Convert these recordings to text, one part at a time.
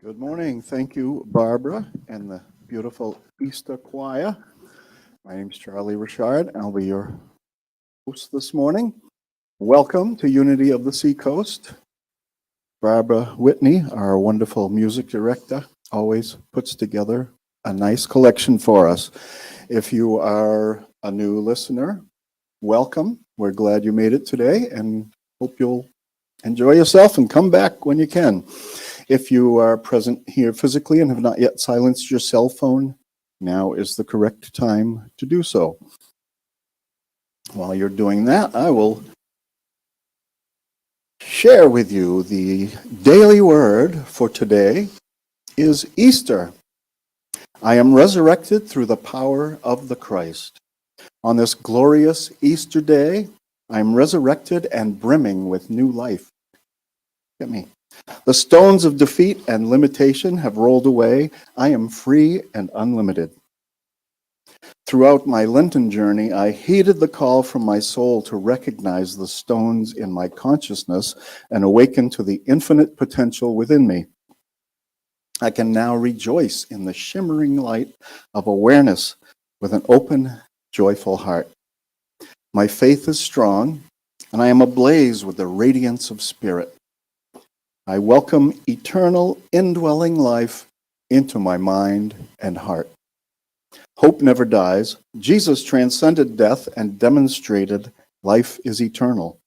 Good morning. Thank you, Barbara, and the beautiful Easter Choir. My name is Charlie Richard. I'll be your host this morning. Welcome to Unity of the Seacoast. Barbara Whitney, our wonderful music director, always puts together a nice collection for us. If you are a new listener, welcome. We're glad you made it today and hope you'll enjoy yourself and come back when you can. If you are present here physically and have not yet silenced your cell phone, now is the correct time to do so. While you're doing that, I will share with you the daily word for today is Easter. I am resurrected through the power of the Christ. On this glorious Easter day, I am resurrected and brimming with new life. Look at me. The stones of defeat and limitation have rolled away. I am free and unlimited. Throughout my Lenten journey, I heeded the call from my soul to recognize the stones in my consciousness and awaken to the infinite potential within me. I can now rejoice in the shimmering light of awareness with an open, joyful heart. My faith is strong, and I am ablaze with the radiance of spirit. I welcome eternal, indwelling life into my mind and heart. Hope never dies. Jesus transcended death and demonstrated life is eternal.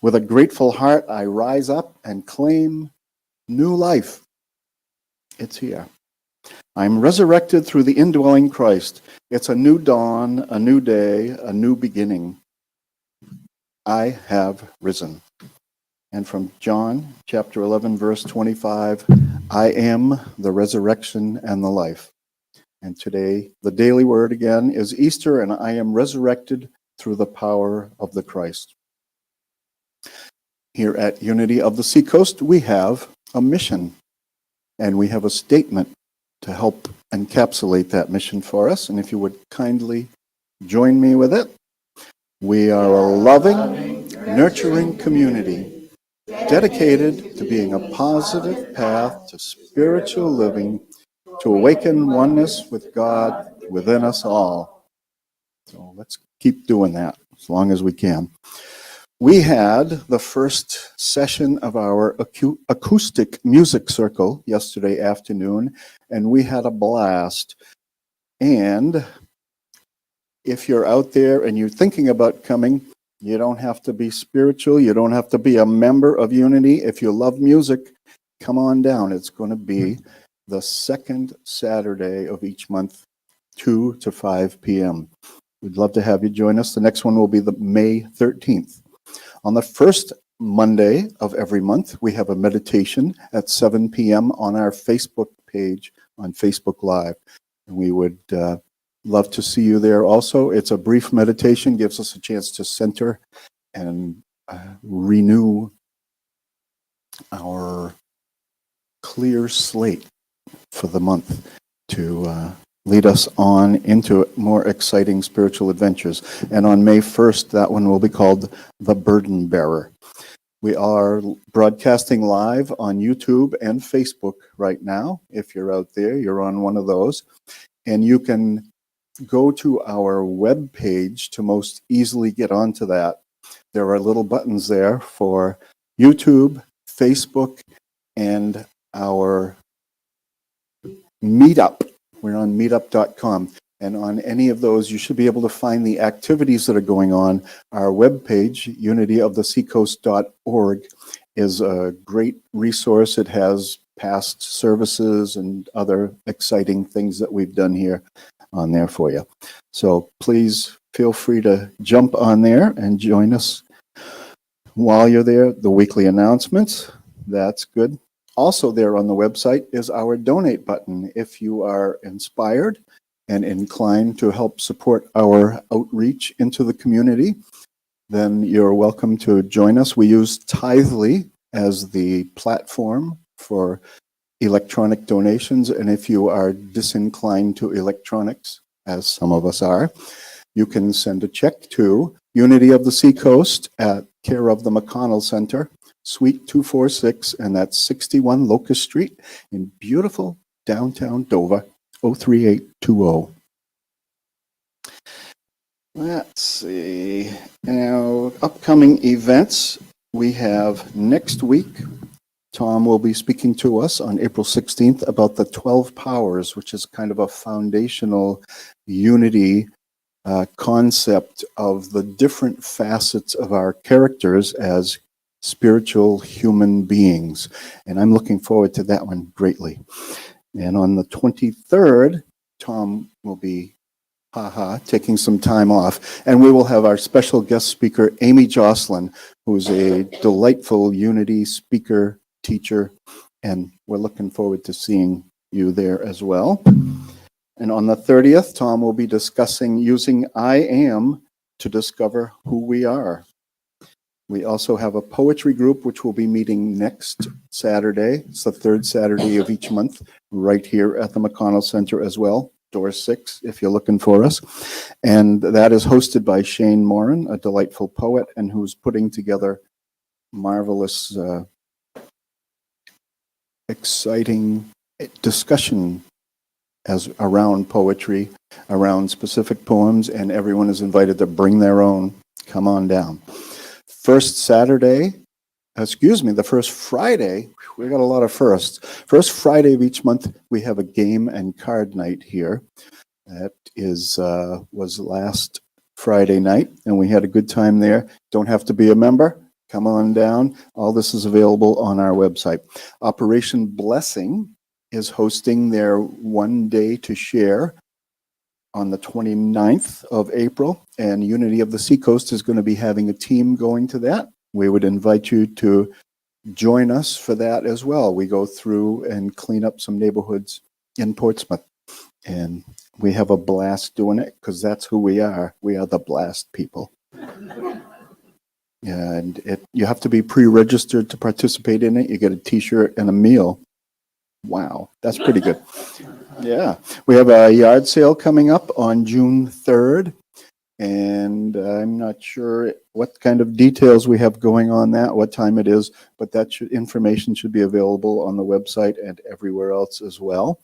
With a grateful heart, I rise up and claim new life. It's here. I'm resurrected through the indwelling Christ. It's a new dawn, a new day, a new beginning. I have risen. And from John chapter 11, verse 25, I am the resurrection and the life. And today, the daily word again is Easter, and I am resurrected through the power of the Christ. Here at Unity of the Seacoast, we have a mission, and we have a statement to help encapsulate that mission for us. And if you would kindly join me with it. We are a loving, nurturing community dedicated to being a positive path to spiritual living, to awaken oneness with God within us all. So let's keep doing that as long as we can. We had the first session of our acoustic music circle yesterday afternoon, and we had a blast. And if you're out there and you're thinking about coming, you don't have to be spiritual. You don't have to be a member of Unity. If you love music, come on down. It's going to be the second Saturday of each month, 2 to 5 p.m. We'd love to have you join us. The next one will be the May 13th. On the first Monday of every month, we have a meditation at 7 p.m. on our Facebook page on Facebook Live. And we would love to see you there also. It's a brief meditation, gives us a chance to center and renew our clear slate for the month to lead us on into more exciting spiritual adventures. And on May 1st, that one will be called The Burden Bearer. We are broadcasting live on YouTube and Facebook right now. If you're out there, you're on one of those. And you can go to our web page to most easily get onto that. There are little buttons there for YouTube, Facebook, and our Meetup. We're on meetup.com. And on any of those, you should be able to find the activities that are going on. Our webpage, unityoftheseacoast.org, is a great resource. It has past services and other exciting things that we've done here on there for you. So please feel free to jump on there and join us while you're there. The weekly announcements, that's good. Also there on the website is our donate button. If you are inspired and inclined to help support our outreach into the community, then you're welcome to join us. We use Tithely as the platform for electronic donations, and if you are disinclined to electronics, as some of us are, you can send a check to Unity of the Seacoast at care of the McConnell Center, Suite 246, and that's 61 Locust Street in beautiful downtown Dover, 03820. Let's see. Now, upcoming events we have next week. Tom will be speaking to us on April 16th about the 12 powers, which is kind of a foundational unity concept of the different facets of our characters as spiritual human beings. And I'm looking forward to that one greatly. And on the 23rd, Tom will be taking some time off, and we will have our special guest speaker, Amy Jocelyn, who's a delightful Unity speaker, teacher, and we're looking forward to seeing you there as well. And on the 30th, Tom will be discussing using I Am to discover who we are. We also have a poetry group which will be meeting next Saturday. It's the third Saturday of each month, right here at the McConnell Center as well. Door 6, if you're looking for us. And that is hosted by Shane Morin, a delightful poet, and who's putting together marvelous, exciting discussion as around poetry, around specific poems, and everyone is invited to bring their own. Come on down. The first Friday, we got a lot of firsts. First Friday of each month, we have a game and card night here. That was last Friday night, and we had a good time there. Don't have to be a member. Come on down. All this is available on our website. Operation Blessing is hosting their One Day to Share on the 29th of April, and Unity of the Seacoast is going to be having a team going to that. We would invite you to join us for that as well. We go through and clean up some neighborhoods in Portsmouth, and we have a blast doing it because that's who we are. We are the blast people. And you have to be pre-registered to participate in it. You get a t-shirt and a meal. Wow, that's pretty good. Yeah, we have a yard sale coming up on June 3rd, and I'm not sure what kind of details we have going on that, what time it is, but that information should be available on the website and everywhere else as well.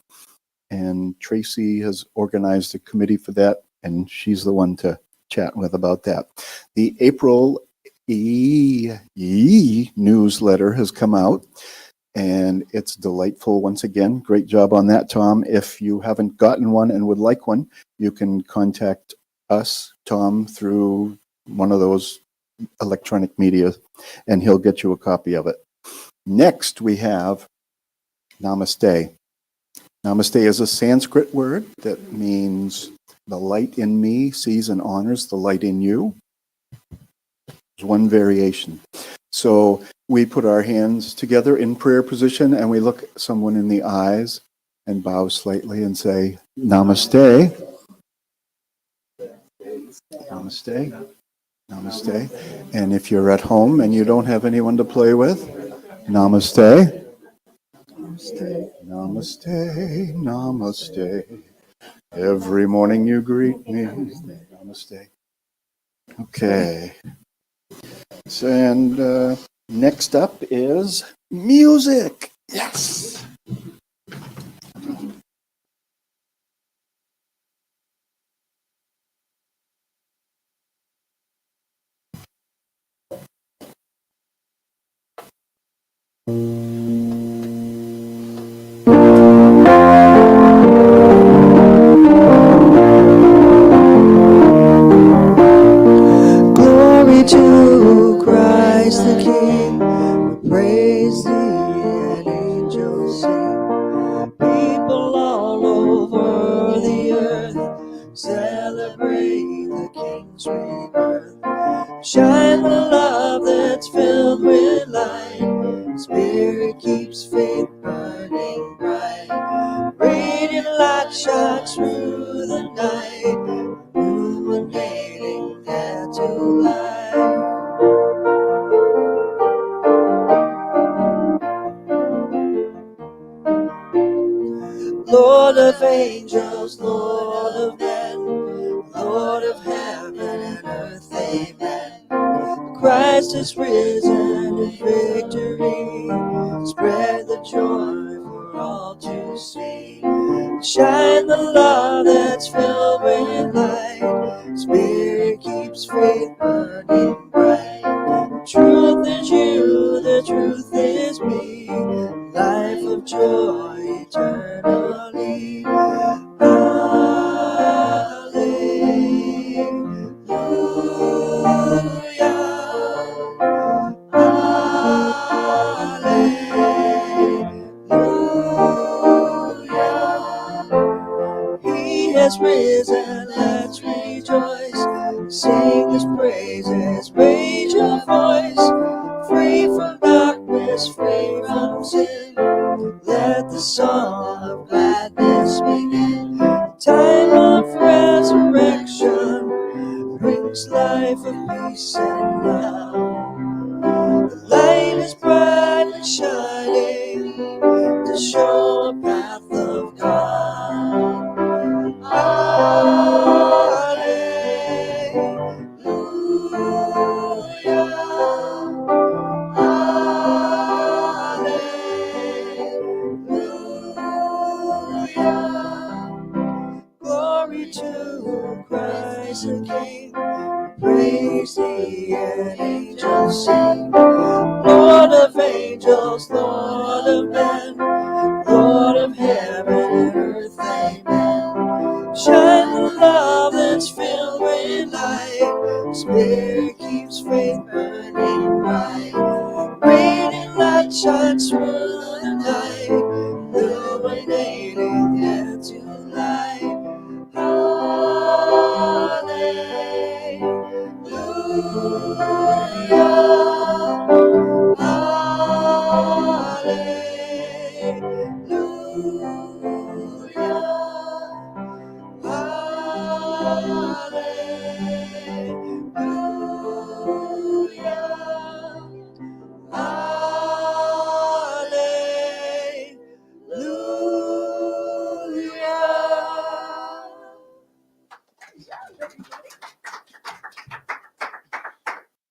And Tracy has organized a committee for that, and she's the one to chat with about that. The April newsletter has come out, and it's delightful once again. Great job on that, Tom. If you haven't gotten one and would like one, you can contact us, Tom, through one of those electronic media, and he'll get you a copy of it. Next, we have Namaste. Namaste is a Sanskrit word that means the light in me sees and honors the light in you. There's one variation. So we put our hands together in prayer position and we look someone in the eyes and bow slightly and say, Namaste. Namaste. Namaste. And if you're at home and you don't have anyone to play with, Namaste. Namaste. Namaste. Namaste. Every morning you greet me. Namaste. Okay. So, and next up is music. Yes. Glory to Christ the King. Praise thee and angels sing. People all over the earth celebrate the King's rebirth. Shine the love that's filled with light. Spirit keeps faith burning bright. Radiant light shines through the night, illuminating death to life. Lord of angels, Lord of men, Lord of heaven and earth, amen. Christ is risen in victory. Spread the joy for all to see. Shine the love that's filled with light. Spirit keeps faith burning bright. The truth is you, the truth is me. Life of joy eternally. He has risen, let's rejoice. Sing his praises, raise your voice. Free from darkness, free from sin. Let the song of gladness begin. life of peace and love. The light is brightly shining to show a path of God. Hallelujah. Glory to Christ the King. Praise the angels sing. Lord of angels, Lord of men, Lord of heaven and earth, amen. Shine the love that's filled with light. Spirit keeps faith burning bright. Radiant light shines through the night, illuminating into light. Hallelujah.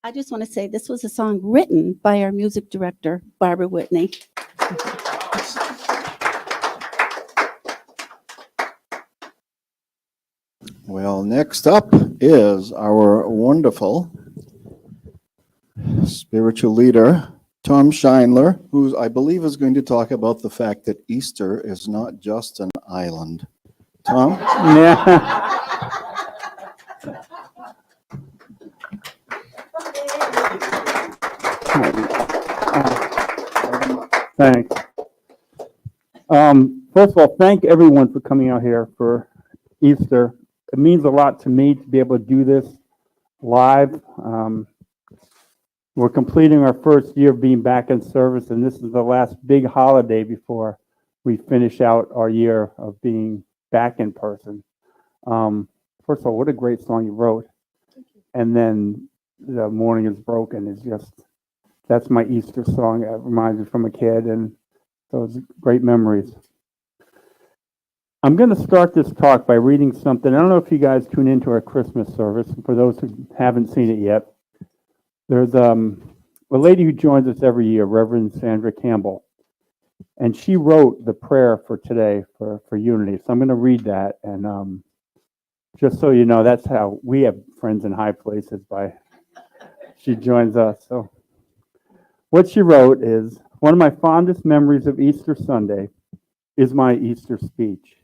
I just want to say this was a song written by our music director, Barbara Whitney. Well, next up is our wonderful spiritual leader, Tom Scheinler, who I believe is going to talk about the fact that Easter is not just an island. Tom? Yeah. Thanks. First of all, thank everyone for coming out here for Easter. It means a lot to me to be able to do this live. We're completing our first year of being back in service, and this is the last big holiday before we finish out our year of being back in person. First of all, what a great song you wrote. And then The Morning is Broken is just, that's my Easter song. It reminds me from a kid, and those great memories. I'm going to start this talk by reading something. I don't know if you guys tune into our Christmas service. For those who haven't seen it yet, there's a lady who joins us every year, Reverend Sandra Campbell, and she wrote the prayer for today for unity. So I'm going to read that, and just so you know, that's how we have friends in high places, by she joins us. So what she wrote is, one of my fondest memories of Easter Sunday is my Easter speech.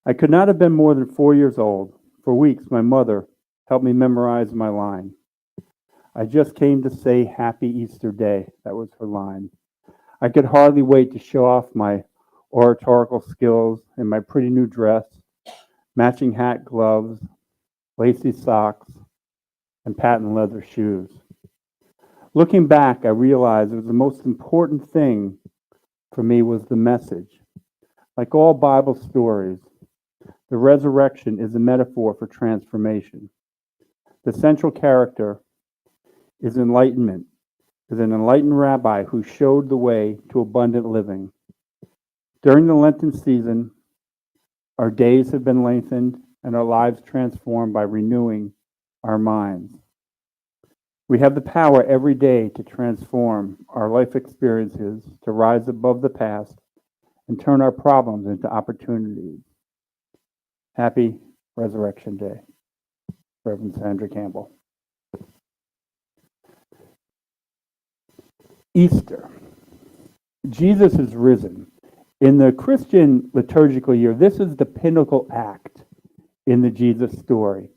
I could not have been more than 4 years old. For weeks, my mother helped me memorize my line. I just came to say Happy Easter Day. That was her line. I could hardly wait to show off my oratorical skills in my pretty new dress, matching hat, gloves, lacy socks, and patent leather shoes. Looking back, I realized it was the most important thing for me was the message. Like all Bible stories, the resurrection is a metaphor for transformation. The central character is an enlightened rabbi who showed the way to abundant living. During the Lenten season, our days have been lengthened and our lives transformed by renewing our minds. We have the power every day to transform our life experiences, to rise above the past, and turn our problems into opportunities. Happy Resurrection Day. Reverend Sandra Campbell. Easter. Jesus is risen. In the Christian liturgical year, this is the pinnacle act in the Jesus story.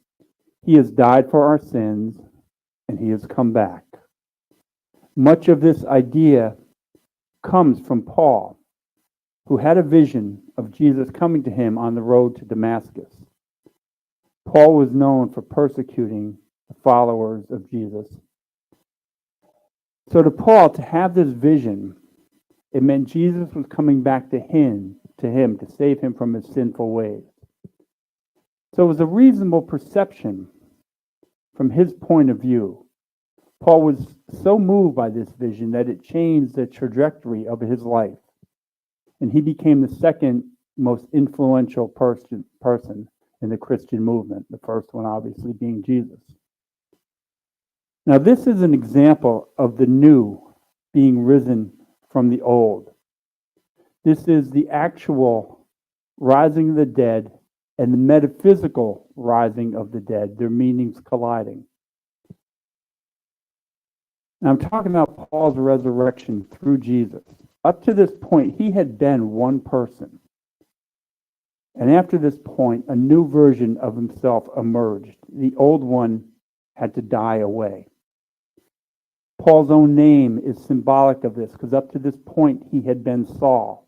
He has died for our sins, and he has come back. Much of this idea comes from Paul, who had a vision of Jesus coming to him on the road to Damascus. Paul was known for persecuting the followers of Jesus. So to Paul, to have this vision, it meant Jesus was coming back to him to save him from his sinful ways. So it was a reasonable perception from his point of view. Paul was so moved by this vision that it changed the trajectory of his life, and he became the second most influential person in the Christian movement, the first one obviously being Jesus. Now, this is an example of the new being risen from the old. This is the actual rising of the dead and the metaphysical rising of the dead, their meanings colliding. Now, I'm talking about Paul's resurrection through Jesus. Up to this point, he had been one person. And after this point, a new version of himself emerged. The old one had to die away. Paul's own name is symbolic of this because up to this point, he had been Saul.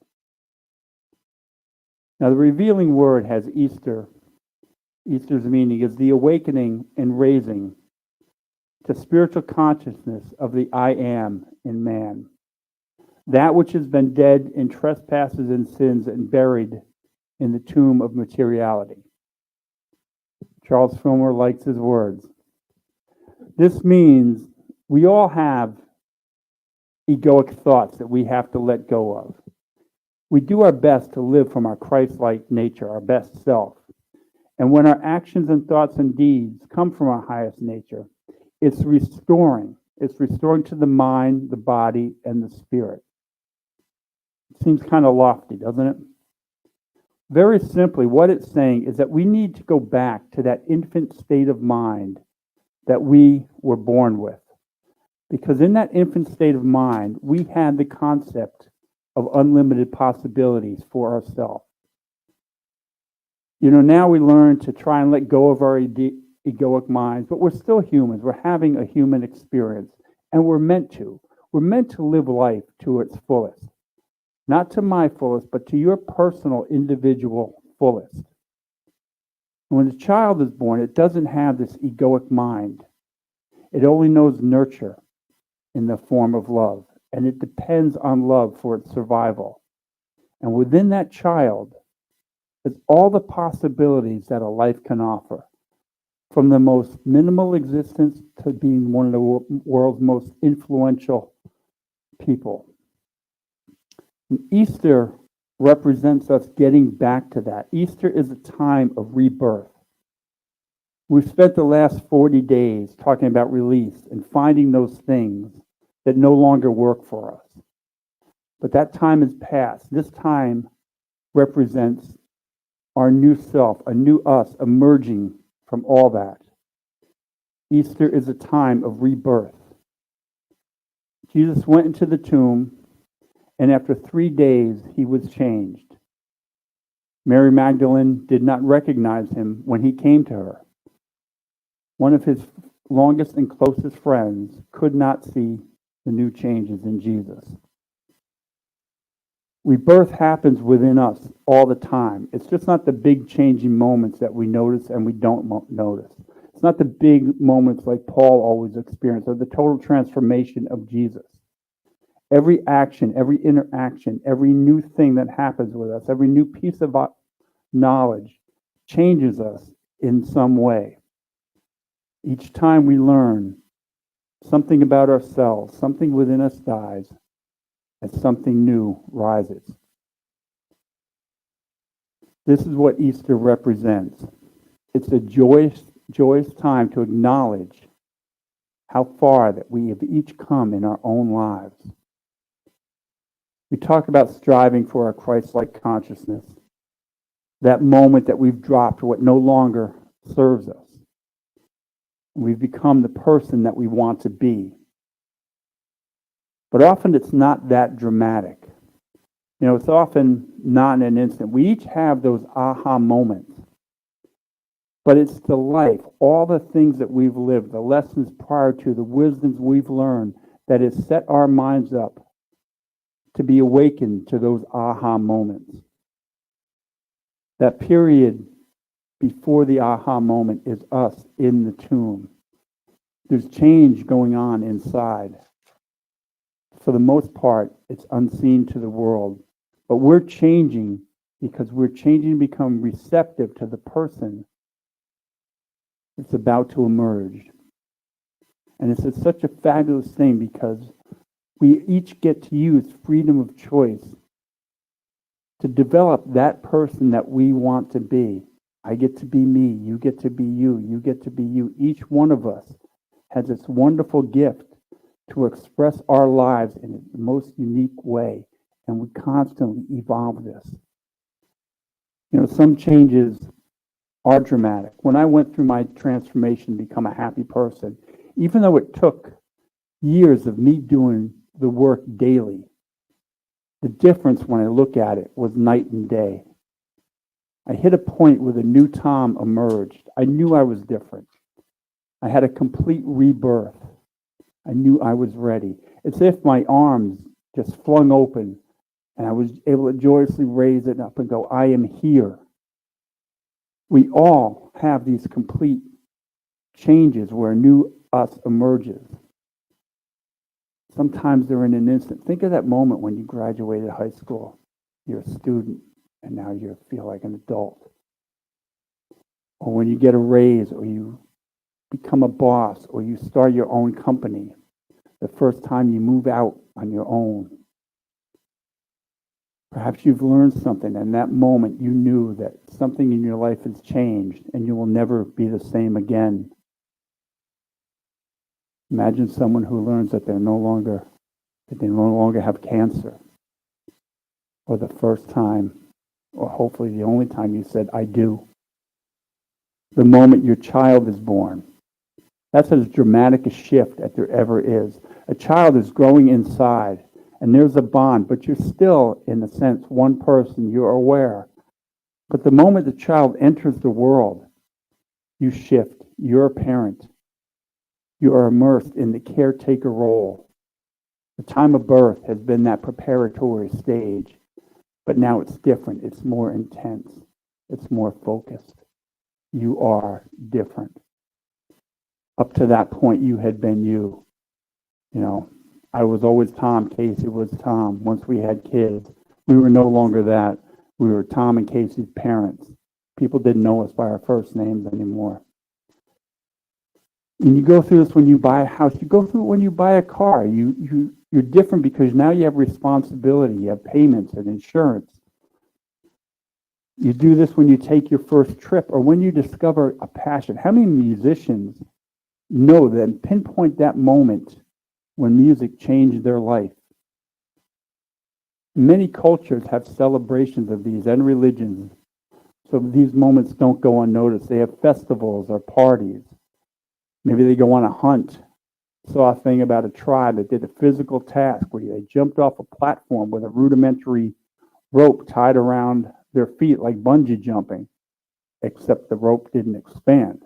Now, the revealing word has Easter. Easter's meaning is the awakening and raising to spiritual consciousness of the I am in man. That which has been dead in trespasses and sins and buried in the tomb of materiality. Charles Fillmore likes his words. This means we all have egoic thoughts that we have to let go of. We do our best to live from our Christ-like nature, our best self. And when our actions and thoughts and deeds come from our highest nature, it's restoring. It's restoring to the mind, the body, and the spirit. It seems kind of lofty, doesn't it? Very simply, what it's saying is that we need to go back to that infant state of mind that we were born with. Because in that infant state of mind, we had the concept of unlimited possibilities for ourselves. You know, now we learn to try and let go of our egoic minds, but we're still humans. We're having a human experience, and we're meant to. We're meant to live life to its fullest. Not to my fullest, but to your personal, individual fullest. And when a child is born, it doesn't have this egoic mind. It only knows nurture in the form of love, and it depends on love for its survival. And within that child is all the possibilities that a life can offer, from the most minimal existence to being one of the world's most influential people. And Easter represents us getting back to that. Easter is a time of rebirth. We've spent the last 40 days talking about release and finding those things that no longer work for us. But that time is past. This time represents our new self, a new us emerging from all that. Easter is a time of rebirth. Jesus went into the tomb, and after 3 days, he was changed. Mary Magdalene did not recognize him when he came to her. One of his longest and closest friends could not see the new changes in Jesus. Rebirth happens within us all the time. It's just not the big changing moments that we notice and we don't notice. It's not the big moments like Paul always experienced, or the total transformation of Jesus. Every action, every interaction, every new thing that happens with us, every new piece of knowledge changes us in some way. Each time we learn something about ourselves, something within us dies, and something new rises. This is what Easter represents. It's a joyous time to acknowledge how far that we have each come in our own lives. We talk about striving for a Christ-like consciousness, that moment that we've dropped what no longer serves us. We've become the person that we want to be. But often it's not that dramatic. You know, it's often not in an instant. We each have those aha moments. But it's the life, all the things that we've lived, the lessons prior to, the wisdoms we've learned that has set our minds up to be awakened to those aha moments. That period before the aha moment is us in the tomb. There's change going on inside. For the most part, it's unseen to the world. But we're changing because we're changing to become receptive to the person that's about to emerge. And it's such a fabulous thing because we each get to use freedom of choice to develop that person that we want to be. I get to be me, you get to be you, you get to be you. Each one of us has this wonderful gift to express our lives in the most unique way, and we constantly evolve this. You know, some changes are dramatic. When I went through my transformation to become a happy person, even though it took years of me doing the work daily, the difference when I look at it was night and day. I hit a point where the new Tom emerged. I knew I was different. I had a complete rebirth. I knew I was ready. It's if my arms just flung open and I was able to joyously raise it up and go, I am here. We all have these complete changes where a new us emerges. Sometimes they're in an instant. Think of that moment when you graduated high school. You're a student and now you feel like an adult. Or when you get a raise or you become a boss or you start your own company. The first time you move out on your own. Perhaps you've learned something, and that moment you knew that something in your life has changed and you will never be the same again. Imagine someone who learns that they no longer have cancer. Or the first time, or hopefully the only time you said, I do. The moment your child is born. That's as dramatic a shift as there ever is. A child is growing inside, and there's a bond, but you're still, in a sense, one person. You're aware. But the moment the child enters the world, you shift. You're a parent. You are immersed in the caretaker role. The time of birth has been that preparatory stage, but now it's different. It's more intense. It's more focused. You are different. Up to that point, you had been you. You know, I was always Tom. Casey was Tom. Once we had kids, we were no longer that. We were Tom and Casey's parents. People didn't know us by our first names anymore. And you go through this when you buy a house. You go through it when you buy a car. You're different because now you have responsibility. You have payments and insurance. You do this when you take your first trip or when you discover a passion. How many musicians know that, pinpoint that moment when music changed their life? Many cultures have celebrations of these and religions, so these moments don't go unnoticed. They have festivals or parties. Maybe they go on a hunt. Saw a thing about a tribe that did a physical task where they jumped off a platform with a rudimentary rope tied around their feet like bungee jumping, except the rope didn't expand.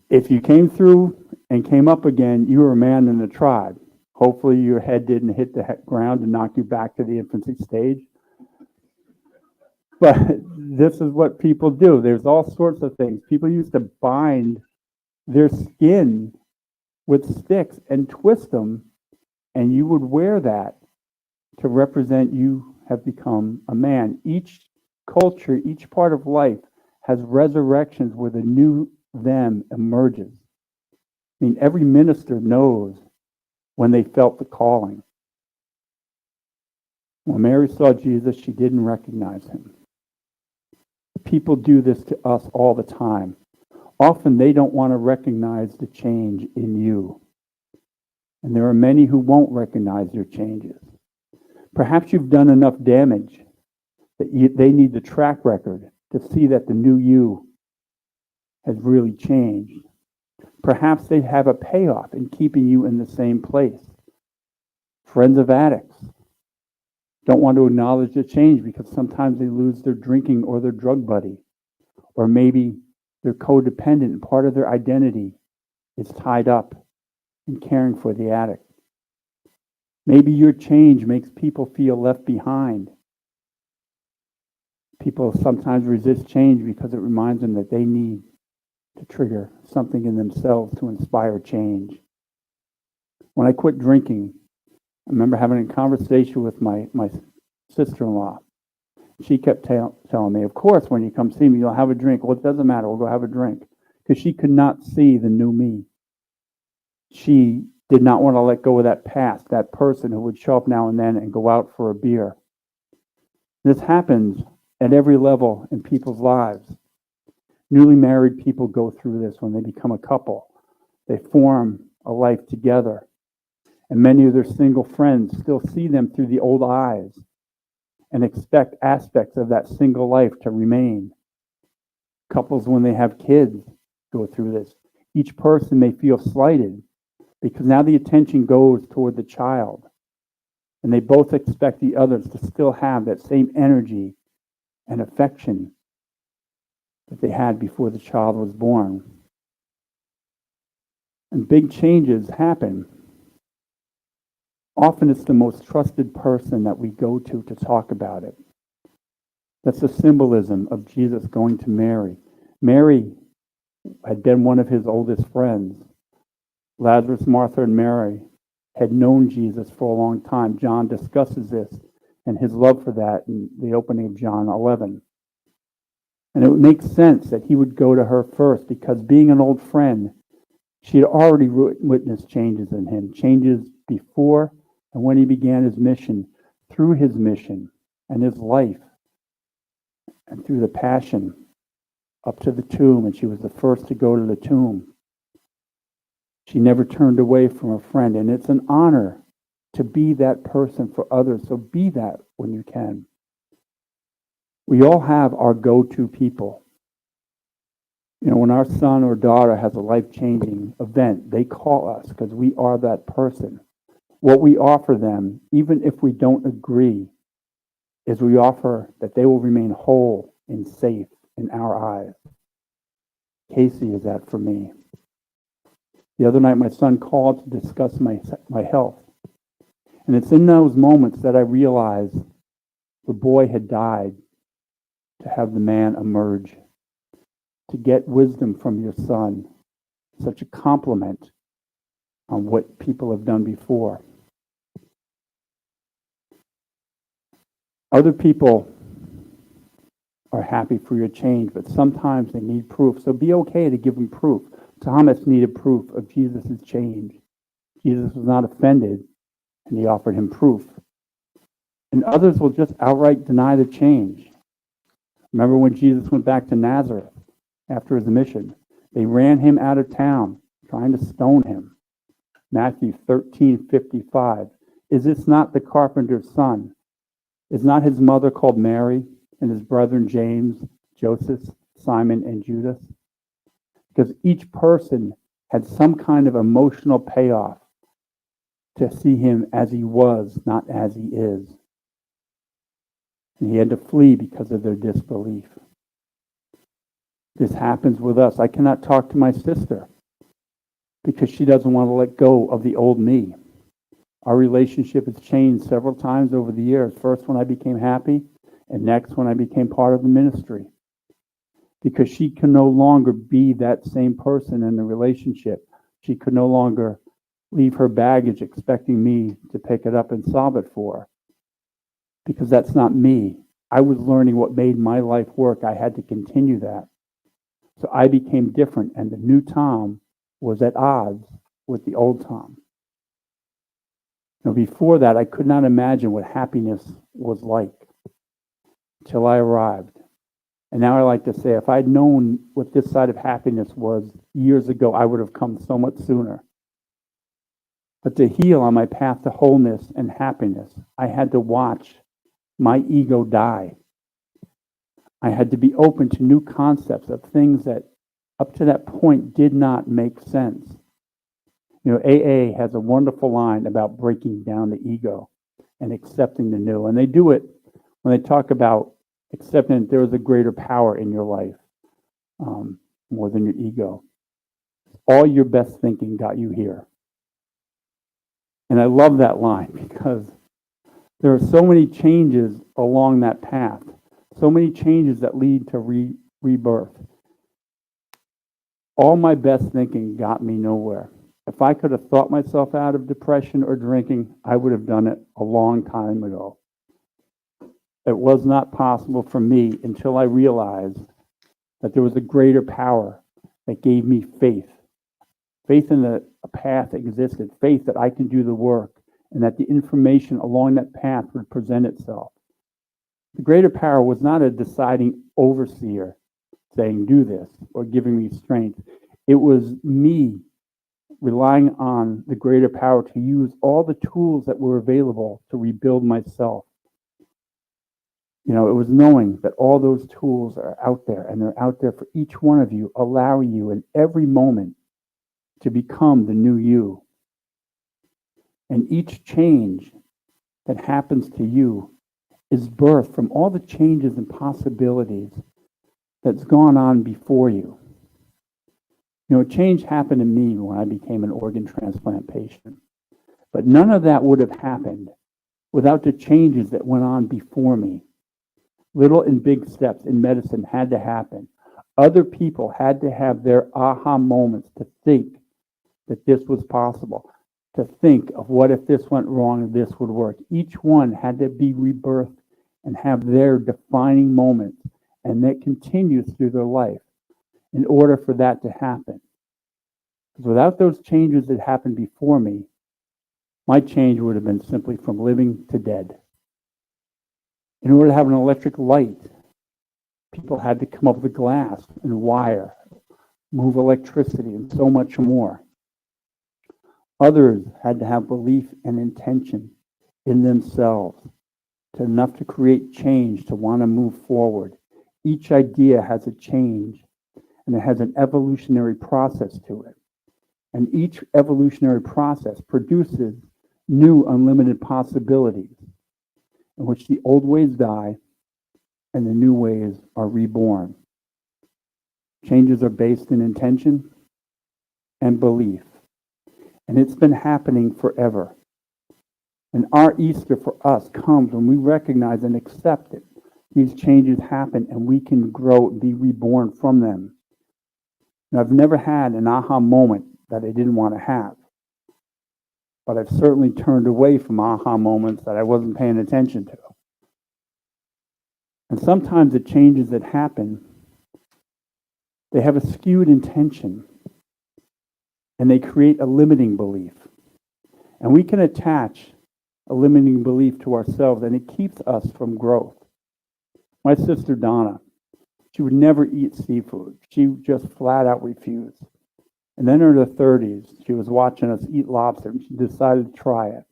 If you came through and came up again, you were a man in the tribe. Hopefully your head didn't hit the ground and knock you back to the infancy stage. But this is what people do. There's all sorts of things. People used to bind their skin with sticks and twist them, and you would wear that to represent you have become a man. Each culture, each part of life has resurrections where the new them emerges. I mean, every minister knows when they felt the calling. When Mary saw Jesus, she didn't recognize him. People do this to us all the time. Often they don't want to recognize the change in you. And there are many who won't recognize your changes. Perhaps you've done enough damage that they need the track record to see that the new you has really changed. Perhaps they have a payoff in keeping you in the same place. Friends of addicts don't want to acknowledge the change because sometimes they lose their drinking or their drug buddy. Or maybe they're codependent and part of their identity is tied up in caring for the addict. Maybe your change makes people feel left behind. People sometimes resist change because it reminds them that they need to trigger something in themselves to inspire change. When I quit drinking, I remember having a conversation with my sister-in-law. She kept telling me, of course, when you come see me, you'll have a drink. Well, it doesn't matter. We'll go have a drink. Because she could not see the new me. She did not want to let go of that past, that person who would show up now and then and go out for a beer. This happens at every level in people's lives. Newly married people go through this when they become a couple. They form a life together. And many of their single friends still see them through the old eyes and expect aspects of that single life to remain. Couples, when they have kids, go through this. Each person may feel slighted because now the attention goes toward the child. And they both expect the others to still have that same energy and affection that they had before the child was born. And big changes happen. Often it's the most trusted person that we go to talk about it. That's the symbolism of Jesus going to Mary. Mary had been one of his oldest friends. Lazarus, Martha, and Mary had known Jesus for a long time. John discusses this and his love for that in the opening of John 11. And it makes sense that he would go to her first because being an old friend, she had already witnessed changes in him, changes before and when he began his mission, through his mission and his life, and through the passion up to the tomb. And she was the first to go to the tomb. She never turned away from a friend. And it's an honor to be that person for others. So be that when you can. We all have our go-to people. You know, when our son or daughter has a life-changing event, they call us because we are that person. What we offer them, even if we don't agree, is we offer that they will remain whole and safe in our eyes. Casey is that for me. The other night, my son called to discuss my health. And it's in those moments that I realized the boy had died to have the man emerge, to get wisdom from your son. Such a compliment on what people have done before. Other people are happy for your change, but sometimes they need proof. So be okay to give them proof. Thomas needed proof of Jesus' change. Jesus was not offended, and he offered him proof. And others will just outright deny the change. Remember when Jesus went back to Nazareth after his mission? They ran him out of town, trying to stone him. Matthew 13:55. Is this not the carpenter's son? Is not his mother called Mary, and his brethren James, Joseph, Simon, and Judas? Because each person had some kind of emotional payoff to see him as he was, not as he is. And he had to flee because of their disbelief. This happens with us. I cannot talk to my sister because she doesn't want to let go of the old me. Our relationship has changed several times over the years. First when I became happy, and next when I became part of the ministry. Because she can no longer be that same person in the relationship. She could no longer leave her baggage expecting me to pick it up and solve it for her. Because that's not me. I was learning what made my life work. I had to continue that. So I became different, and the new Tom was at odds with the old Tom. Now, before that, I could not imagine what happiness was like until I arrived. And now I like to say, if I'd known what this side of happiness was years ago, I would have come so much sooner. But to heal on my path to wholeness and happiness, I had to watch my ego die. I had to be open to new concepts of things that up to that point did not make sense. You know, AA has a wonderful line about breaking down the ego and accepting the new. And they do it when they talk about accepting that there is a greater power in your life, more than your ego. All your best thinking got you here. And I love that line because there are so many changes along that path, so many changes that lead to rebirth. All my best thinking got me nowhere. If I could have thought myself out of depression or drinking, I would have done it a long time ago. It was not possible for me until I realized that there was a greater power that gave me faith faith in a path existed, faith that I can do the work, and that the information along that path would present itself. The greater power was not a deciding overseer saying, do this, or giving me strength. It was me relying on the greater power to use all the tools that were available to rebuild myself. It was knowing that all those tools are out there, and they're out there for each one of you, allowing you in every moment to become the new you. And each change that happens to you is birthed from all the changes and possibilities that's gone on before you. A change happened to me when I became an organ transplant patient. But none of that would have happened without the changes that went on before me. Little and big steps in medicine had to happen. Other people had to have their aha moments to think that this was possible, to think of what if this went wrong, this would work. Each one had to be rebirthed and have their defining moments, and that continues through their life in order for that to happen. Because without those changes that happened before me, my change would have been simply from living to dead. In order to have an electric light, people had to come up with glass and wire, move electricity, and so much more. Others had to have belief and intention in themselves enough to create change, to want to move forward. Each idea has a change, and it has an evolutionary process to it. And each evolutionary process produces new unlimited possibilities in which the old ways die and the new ways are reborn. Changes are based in intention and belief. And it's been happening forever. And our Easter for us comes when we recognize and accept it. These changes happen and we can grow and be reborn from them. And I've never had an aha moment that I didn't want to have. But I've certainly turned away from aha moments that I wasn't paying attention to. And sometimes the changes that happen, they have a skewed intention. And they create a limiting belief. And we can attach a limiting belief to ourselves, and it keeps us from growth. My sister Donna, she would never eat seafood. She just flat out refused. And then in her 30s, she was watching us eat lobster, and she decided to try it.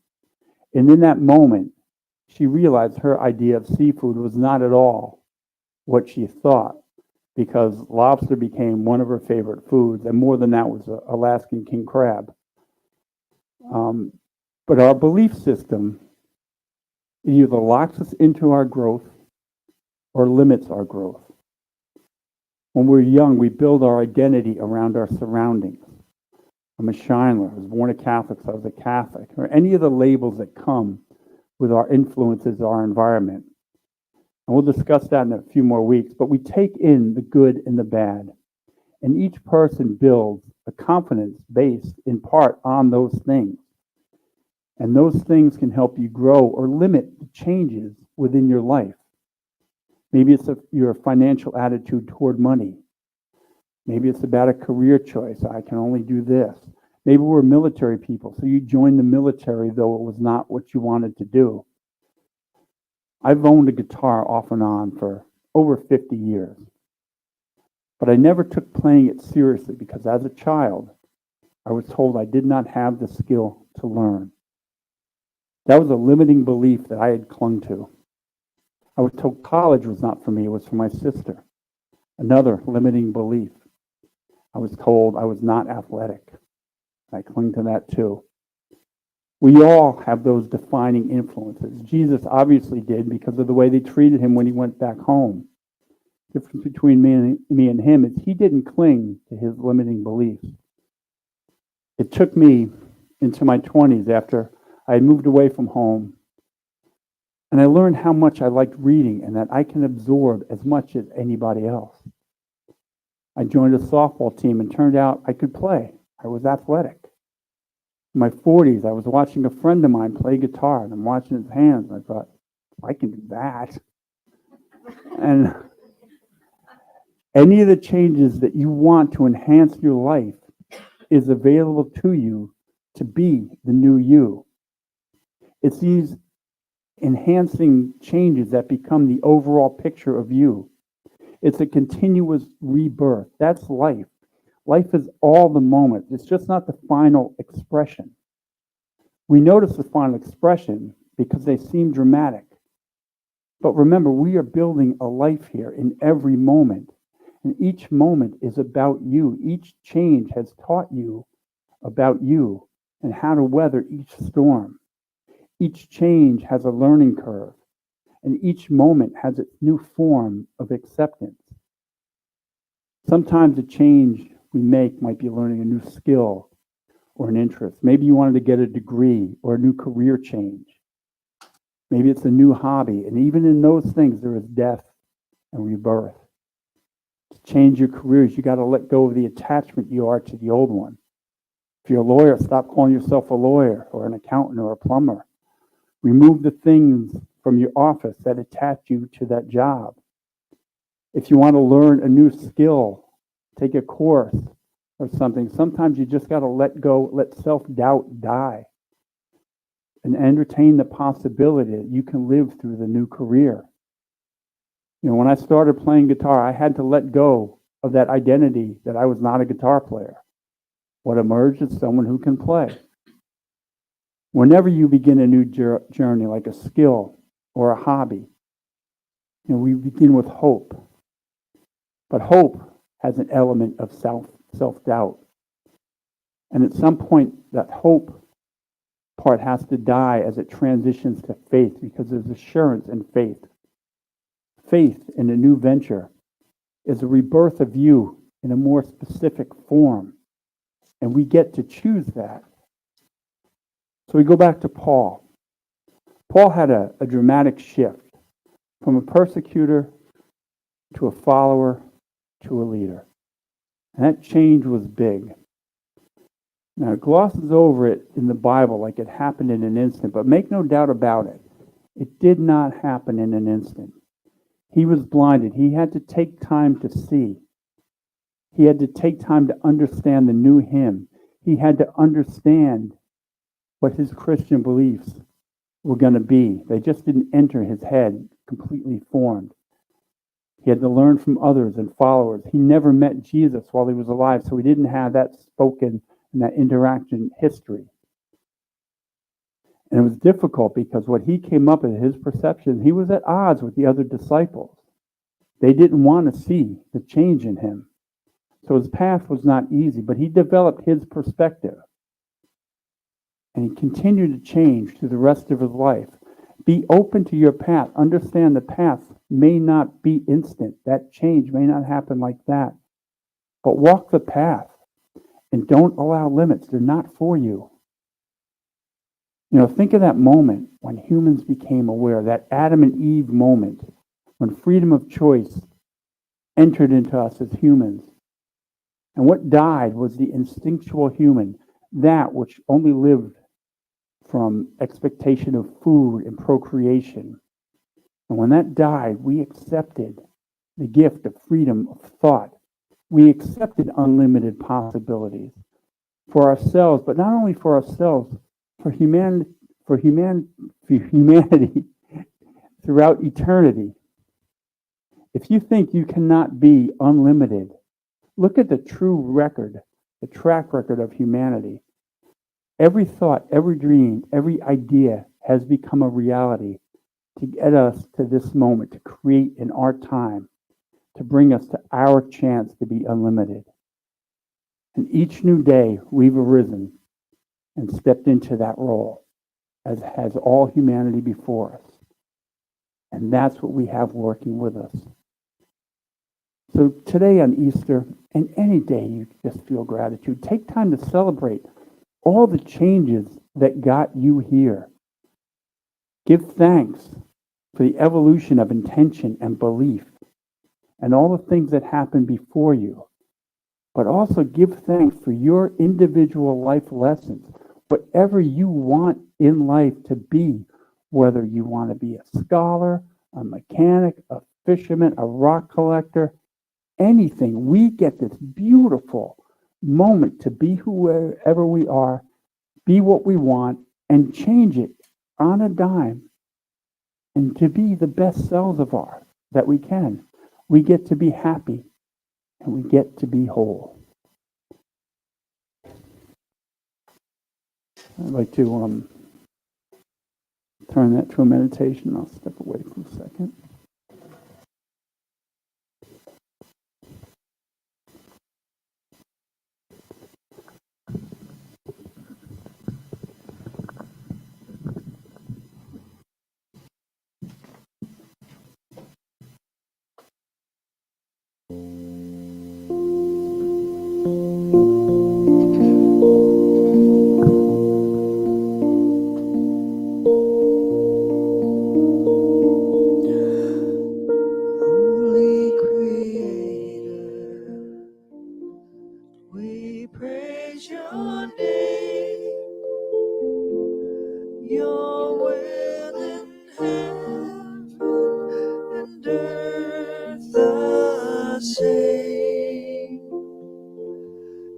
And in that moment, she realized her idea of seafood was not at all what she thought, because lobster became one of her favorite foods, and more than that was Alaskan king crab. But our belief system either locks us into our growth or limits our growth. When we're young, we build our identity around our surroundings. I'm a Schindler. I was born a Catholic, so I was a Catholic. Or any of the labels that come with our influences, our environment. And we'll discuss that in a few more weeks. But we take in the good and the bad. And each person builds a confidence based in part on those things. And those things can help you grow or limit the changes within your life. Maybe it's your financial attitude toward money. Maybe it's about a career choice. I can only do this. Maybe we're military people, so you joined the military, though it was not what you wanted to do. I've owned a guitar off and on for over 50 years. But I never took playing it seriously because as a child, I was told I did not have the skill to learn. That was a limiting belief that I had clung to. I was told college was not for me, it was for my sister. Another limiting belief. I was told I was not athletic. I clung to that too. We all have those defining influences. Jesus obviously did because of the way they treated him when he went back home. The difference between me and him is he didn't cling to his limiting beliefs. It took me into my 20s after I had moved away from home, and I learned how much I liked reading and that I can absorb as much as anybody else. I joined a softball team and turned out I could play. I was athletic. In my 40s, I was watching a friend of mine play guitar, and I'm watching his hands, and I thought, I can do that. And any of the changes that you want to enhance your life is available to you to be the new you. It's these enhancing changes that become the overall picture of you. It's a continuous rebirth. That's life. Life is all the moment. It's just not the final expression. We notice the final expression because they seem dramatic. But remember, we are building a life here in every moment. And each moment is about you. Each change has taught you about you and how to weather each storm. Each change has a learning curve, and each moment has its new form of acceptance. Sometimes the change we make might be learning a new skill or an interest. Maybe you wanted to get a degree or a new career change. Maybe it's a new hobby. And even in those things, there is death and rebirth. To change your careers, you got to let go of the attachment you are to the old one. If you're a lawyer, stop calling yourself a lawyer or an accountant or a plumber. Remove the things from your office that attach you to that job. If you want to learn a new skill, take a course or something, sometimes you just got to let go, let self-doubt die, and entertain the possibility that you can live through the new career. You know, when I started playing guitar, I had to let go of that identity that I was not a guitar player. What emerged is someone who can play. Whenever you begin a new journey, like a skill or a hobby, you know, we begin with hope. But hope has an element of self-doubt. And at some point, that hope part has to die as it transitions to faith, because there's assurance in faith. Faith in a new venture is a rebirth of you in a more specific form. And we get to choose that. So we go back to Paul. Paul had a dramatic shift from a persecutor to a follower to a leader. And that change was big. Now, it glosses over it in the Bible like it happened in an instant, but make no doubt about it, it did not happen in an instant. He was blinded. He had to take time to see. He had to take time to understand the new him. He had to understand what his Christian beliefs were going to be. They just didn't enter his head completely formed. He had to learn from others and followers. He never met Jesus while he was alive, so he didn't have that spoken and that interaction history. And it was difficult because what he came up with, his perception, he was at odds with the other disciples. They didn't want to see the change in him. So his path was not easy, but he developed his perspective. And he continued to change through the rest of his life. Be open to your path. Understand the path may not be instant. That change may not happen like that. But walk the path and don't allow limits. They're not for you. You know, think of that moment when humans became aware, that Adam and Eve moment, when freedom of choice entered into us as humans. And what died was the instinctual human, that which only lived from expectation of food and procreation. And when that died, we accepted the gift of freedom of thought. We accepted unlimited possibilities for ourselves, but not only for ourselves, for humanity throughout eternity. If you think you cannot be unlimited, look at the true record, the track record of humanity. Every thought, every dream, every idea has become a reality to get us to this moment, to create in our time, to bring us to our chance to be unlimited. And each new day, we've arisen and stepped into that role, as has all humanity before us. And that's what we have working with us. So today on Easter, and any day you just feel gratitude, take time to celebrate all the changes that got you here. Give thanks for the evolution of intention and belief and all the things that happened before you. But also give thanks for your individual life lessons, whatever you want in life to be, whether you want to be a scholar, a mechanic, a fisherman, a rock collector, anything. We get this beautiful moment to be whoever we are, be what we want, and change it on a dime, and to be the best selves of our that we can. We get to be happy, and we get to be whole. I'd like to turn that to a meditation. I'll step away for a second. Holy Creator, we praise your name. Your will in heaven and earth the same.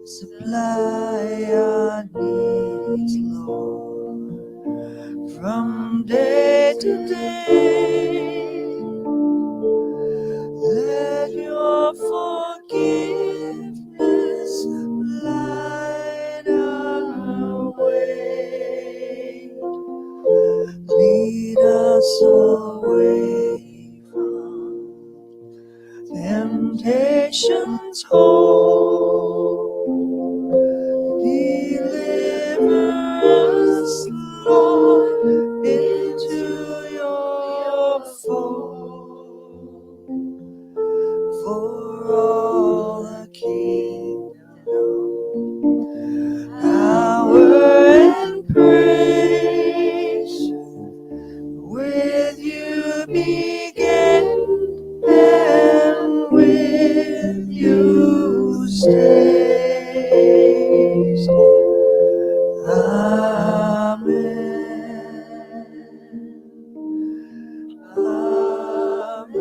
Supply our needs, Lord, from day to day. Let your forgiveness light our way. Lead us away from temptation's hold. Deliver us, Lord, into your fold. For all the kingdom, power, and praise, with you begin and with you stays. Amen. Amen.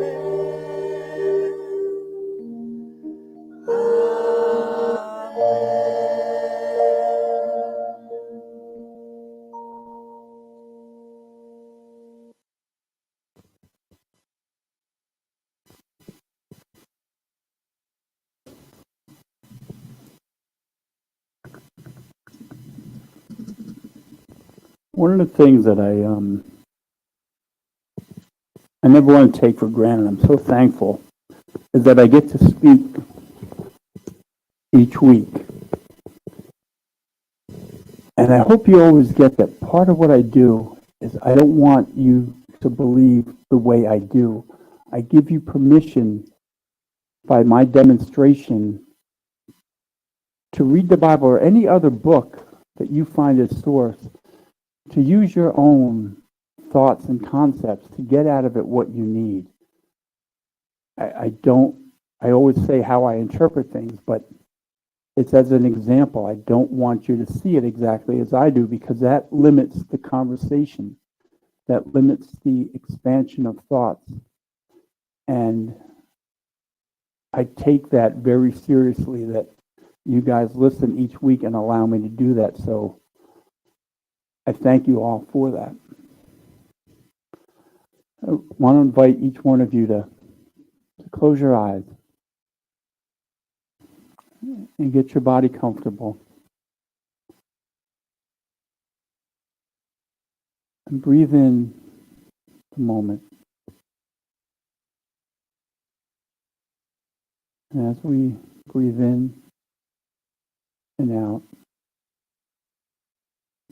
One of the things that I never want to take for granted, I'm so thankful, is that I get to speak each week. And I hope you always get that part of what I do is I don't want you to believe the way I do. I give you permission by my demonstration to read the Bible or any other book that you find as source, to use your own thoughts and concepts to get out of it what you need. I always say how I interpret things, but it's as an example. I don't want you to see it exactly as I do, because that limits the conversation. That limits the expansion of thoughts. And I take that very seriously, that you guys listen each week and allow me to do that. So I thank you all for that. I want to invite each one of you to close your eyes and get your body comfortable. And breathe in the moment. And as we breathe in and out,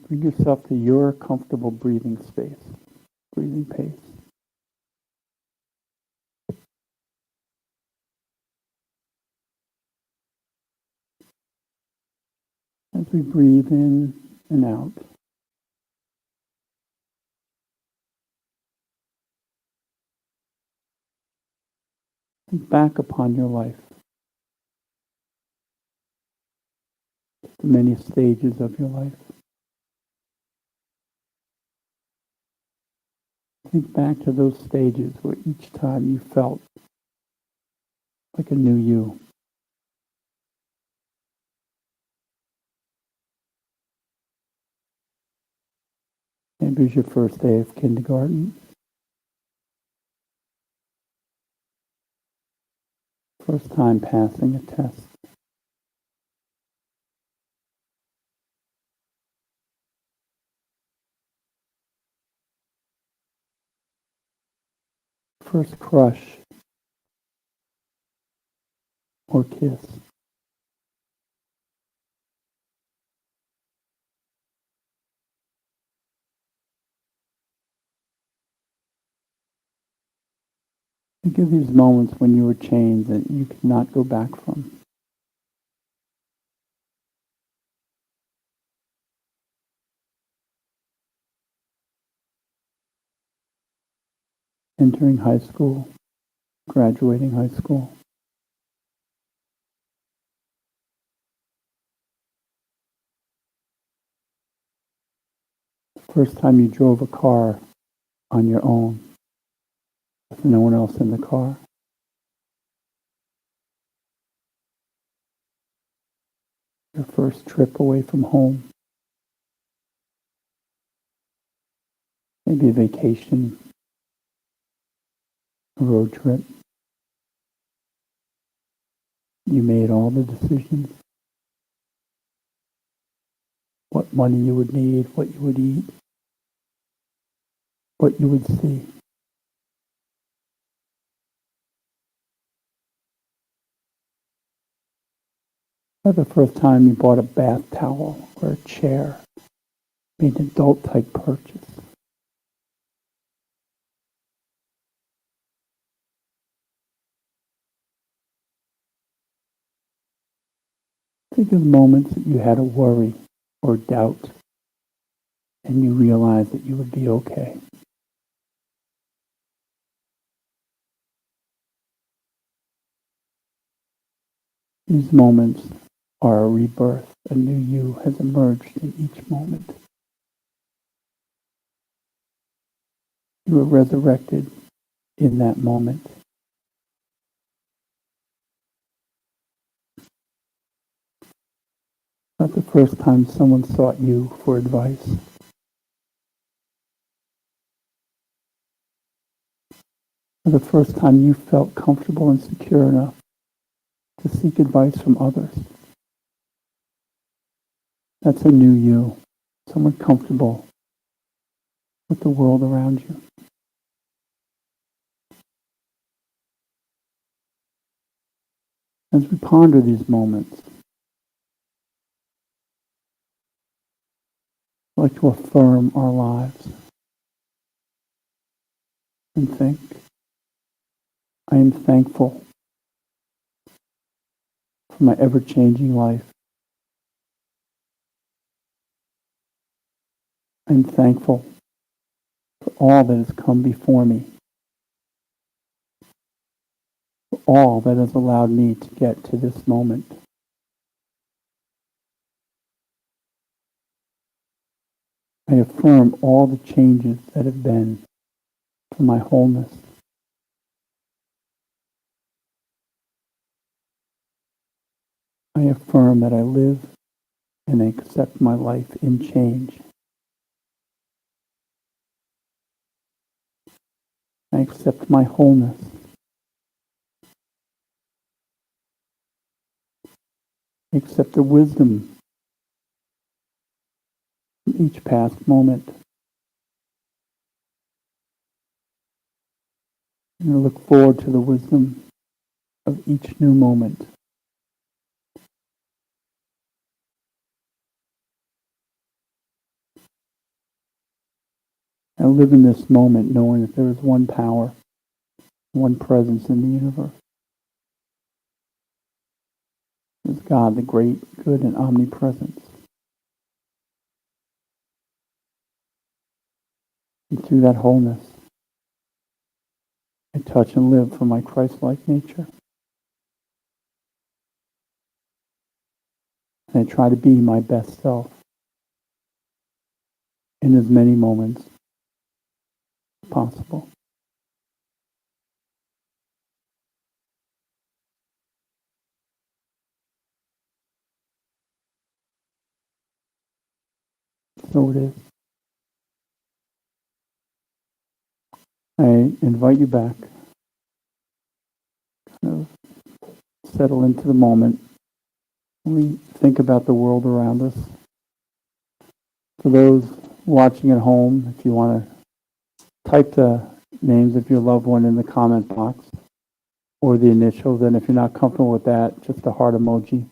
bring yourself to your comfortable breathing space, breathing pace. As we breathe in and out, think back upon your life, the many stages of your life. Think back to those stages where each time you felt like a new you. Maybe it's your first day of kindergarten. First time passing a test. First crush or kiss. Think of these moments when you were changed that you could not go back from. Entering high school, graduating high school. First time you drove a car on your own with no one else in the car. Your first trip away from home. Maybe a vacation, a road trip. You made all the decisions. What money you would need, what you would eat, what you would see. For the first time you bought a bath towel or a chair, made an adult type purchase. Think of moments that you had a worry or doubt and you realized that you would be okay. These moments are a rebirth. A new you has emerged in each moment. You were resurrected in that moment. Not the first time someone sought you for advice. For the first time you felt comfortable and secure enough to seek advice from others. That's a new you, someone comfortable with the world around you. As we ponder these moments, I'd like to affirm our lives and think, I am thankful for my ever-changing life. I'm thankful for all that has come before me, for all that has allowed me to get to this moment. I affirm all the changes that have been for my wholeness. I affirm that I live and accept my life in change. I accept my wholeness. I accept the wisdom from each past moment. And I look forward to the wisdom of each new moment. I live in this moment knowing that there is one power, one presence in the universe. It is God, the great, good, and omnipresence. And through that wholeness, I touch and live from my Christ-like nature. And I try to be my best self in as many moments as possible. So it is. I invite you back. Kind of settle into the moment. We think about the world around us. For those watching at home, if you want to type the names of your loved one in the comment box or the initials, and if you're not comfortable with that, just a heart emoji.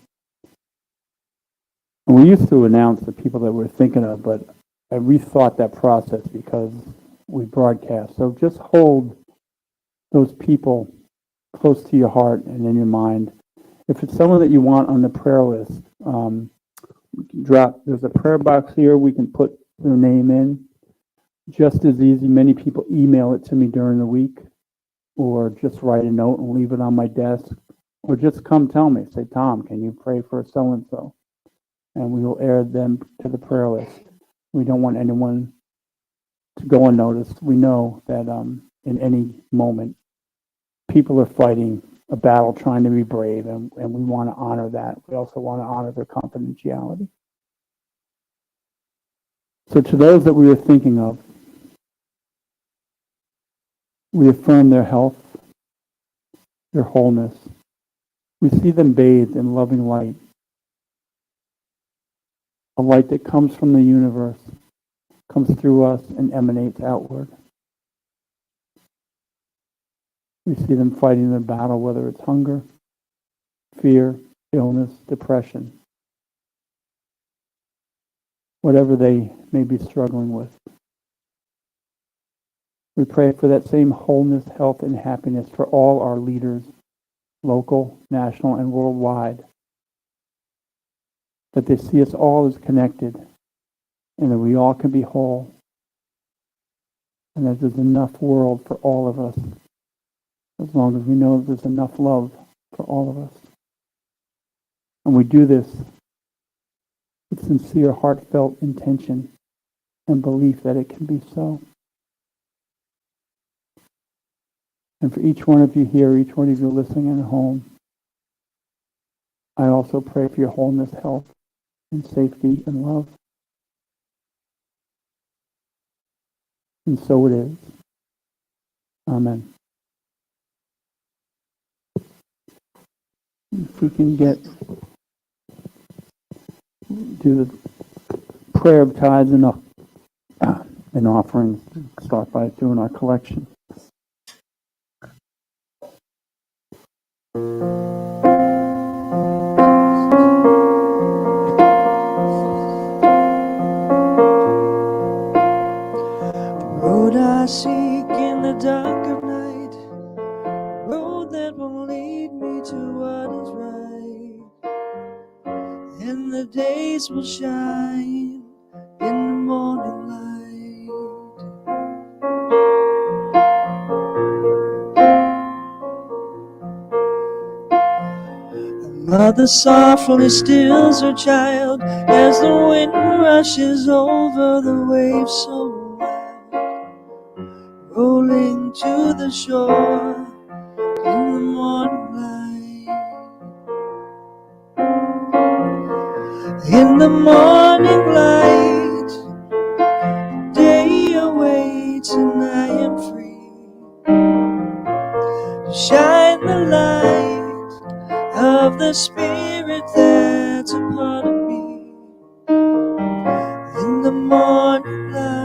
And we used to announce the people that we're thinking of, but I rethought that process because we broadcast. So just hold those people close to your heart and in your mind. If it's someone that you want on the prayer list, there's a prayer box here. We can put their name in. Just as easy. Many people email it to me during the week, or just write a note and leave it on my desk, or just come tell me, say, Tom, can you pray for so-and-so? And we will add them to the prayer list. We don't want anyone to go unnoticed. We know that in any moment, people are fighting a battle trying to be brave, and we want to honor that. We also want to honor their confidentiality. So to those that we are thinking of, we affirm their health, their wholeness. We see them bathed in loving light, a light that comes from the universe, comes through us and emanates outward. We see them fighting their battle, whether it's hunger, fear, illness, depression, whatever they may be struggling with. We pray for that same wholeness, health, and happiness for all our leaders, local, national, and worldwide, that they see us all as connected and that we all can be whole, and that there's enough world for all of us, as long as we know that there's enough love for all of us. And we do this with sincere, heartfelt intention and belief that it can be so. And for each one of you here, each one of you listening at home, I also pray for your wholeness, health, and safety and love. And so it is. Amen. If we can do the prayer of tithes and offerings, start by doing our collection. Road I seek in the dark of night, road that will lead me to what is right, and the days will shine in the morning light. A mother softly stills her child as the wind rushes over the waves so wild, rolling to the shore in the morning light. In the morning light, day awaits and I am free to shine the light of the Spirit that's a part of me. In the morning light.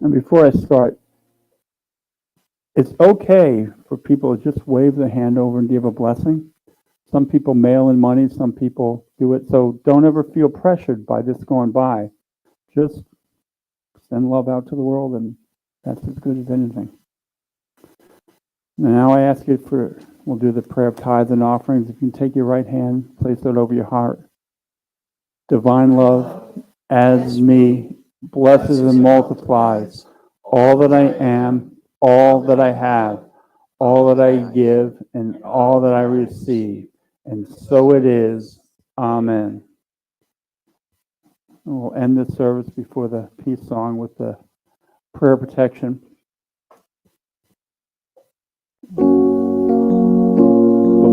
And before I start, it's okay for people to just wave their hand over and give a blessing. Some people mail in money, some people do it. So don't ever feel pressured by this going by. Just send love out to the world, and that's as good as anything. Now I ask you we'll do the prayer of tithes and offerings. If you can take your right hand, place it over your heart. Divine love adds me, blesses and multiplies all that I am, all that I have, all that I give, and all that I receive. And so it is. Amen. And we'll end the service before the peace song with the prayer protection.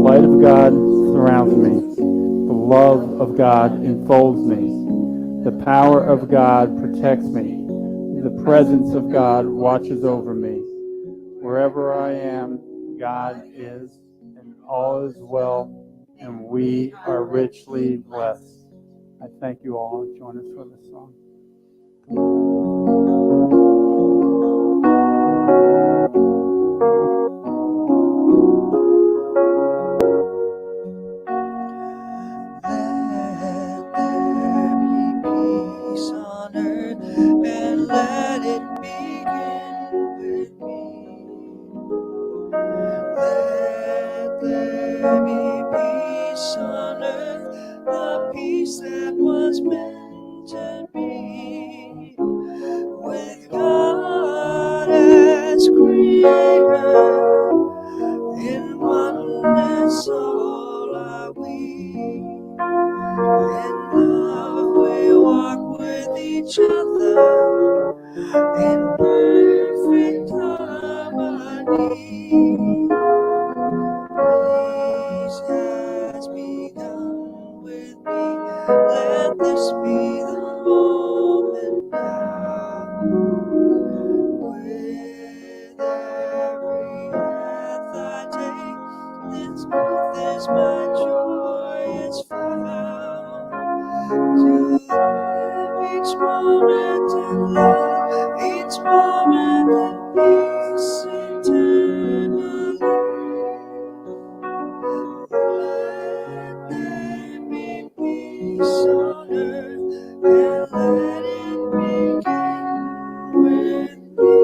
light of God surrounds me. The love of God enfolds me. The power of God protects me. The presence of God watches over me. Wherever I am, God is, and all is well, and we are richly blessed. I thank you all. Join us for this song. Let there be peace on earth, and let it begin with me. Let there be peace on earth, the peace that was meant to be. With God as creator, in oneness all are we. In love we walk with each other, in perfect harmony. Peace has begun with me. Let this be the moment now. With every breath I take, this is my joy is found. To live each moment in love, each moment in peace eternally. Let there be peace on earth, and let it begin with me.